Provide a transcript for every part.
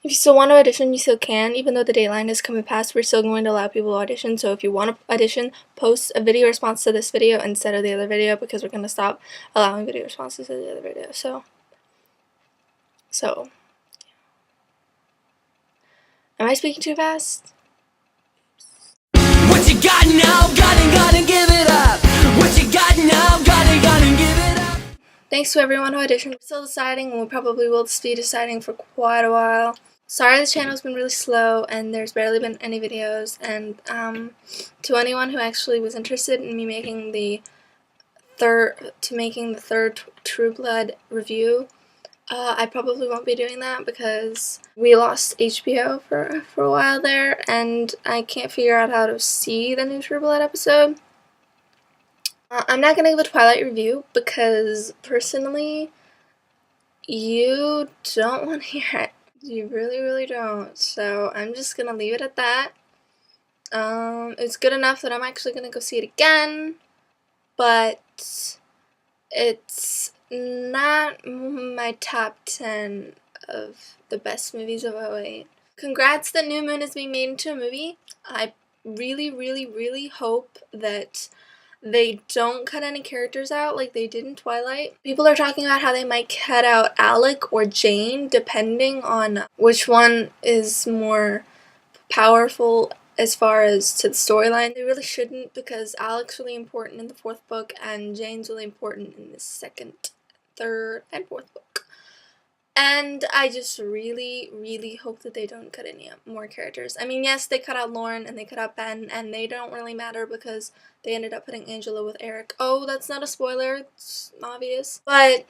If you still want to audition, you still can. Even though the deadline is coming past, we're still going to allow people to audition. So if you want to audition, post a video response to this video instead of the other video, because we're going to stop allowing video responses to the other video. So am I speaking too fast? What you got now? Gotta give it up. What you got now? Gotta give it up. Thanks to everyone who auditioned. We're still deciding, and we probably will be deciding for quite a while. Sorry the channel's been really slow and there's barely been any videos, and to anyone who actually was interested in me making the third True Blood review, I probably won't be doing that because we lost HBO for a while there, and I can't figure out how to see the new True Blood episode. I'm not going to give a Twilight review because, personally, you don't want to hear it. You really, really don't. So I'm just going to leave it at that. It's good enough that I'm actually going to go see it again, but it's not my top 10 of the best movies of 2008. Congrats that New Moon is being made into a movie. I really, really, really hope that they don't cut any characters out like they did in Twilight. People are talking about how they might cut out Alec or Jane, depending on which one is more powerful as far as to the storyline. They really shouldn't, because Alec's really important in the 4th book and Jane's really important in the 2nd, 3rd, and 4th book. And I just really, really hope that they don't cut any more characters. I mean, yes, they cut out Lauren and they cut out Ben, and they don't really matter because they ended up putting Angela with Eric. Oh, that's not a spoiler, it's obvious. But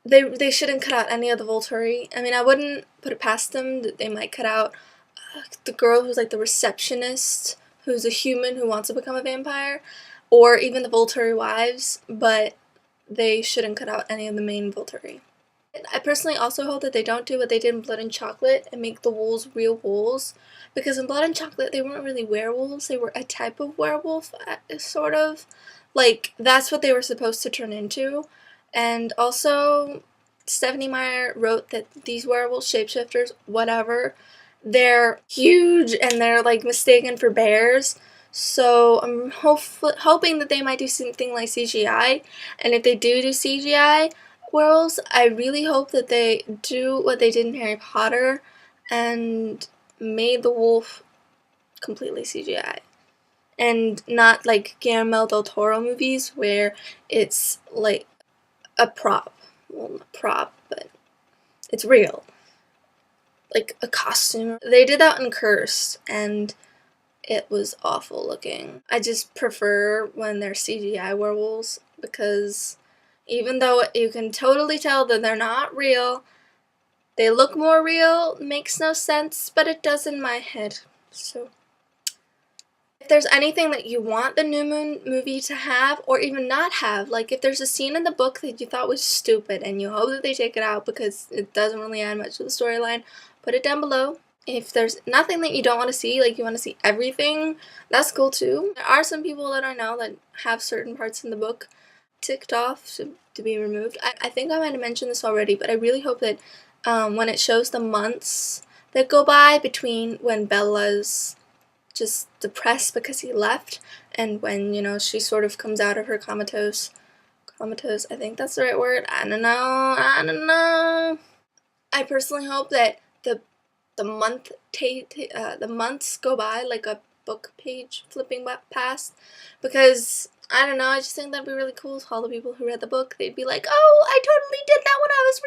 they shouldn't cut out any of the Volturi. I mean, I wouldn't put it past them that they might cut out the girl who's like the receptionist, who's a human who wants to become a vampire, or even the Volturi wives, but they shouldn't cut out any of the main Volturi. I personally also hope that they don't do what they did in Blood and Chocolate and make the wolves real wolves, because in Blood and Chocolate they weren't really werewolves, they were a type of werewolf, sort of. Like, that's what they were supposed to turn into. And also, Stephenie Meyer wrote that these werewolves, shapeshifters, whatever, they're huge and they're like mistaken for bears. So I'm hoping that they might do something like CGI, and if they do CGI werewolves, I really hope that they do what they did in Harry Potter and made the wolf completely CGI. And not like Guillermo del Toro movies where it's like a prop. Well, not prop, but it's real. Like a costume. They did that in Cursed, and it was awful looking. I just prefer when they're CGI werewolves, because even though you can totally tell that they're not real, they look more real, makes no sense, but it does in my head. So if there's anything that you want the New Moon movie to have, or even not have, like if there's a scene in the book that you thought was stupid and you hope that they take it out because it doesn't really add much to the storyline, put it down below. If there's nothing that you don't want to see, like you want to see everything, that's cool too. There are some people that I know that have certain parts in the book ticked off to be removed. I think I might have mentioned this already, but I really hope that when it shows the months that go by between when Bella's just depressed because he left and when, you know, she sort of comes out of her comatose, I think that's the right word, I don't know. I personally hope that the months go by like a book page flipping past, because I don't know, I just think that'd be really cool to all the people who read the book. They'd be like, oh, I totally did that when I was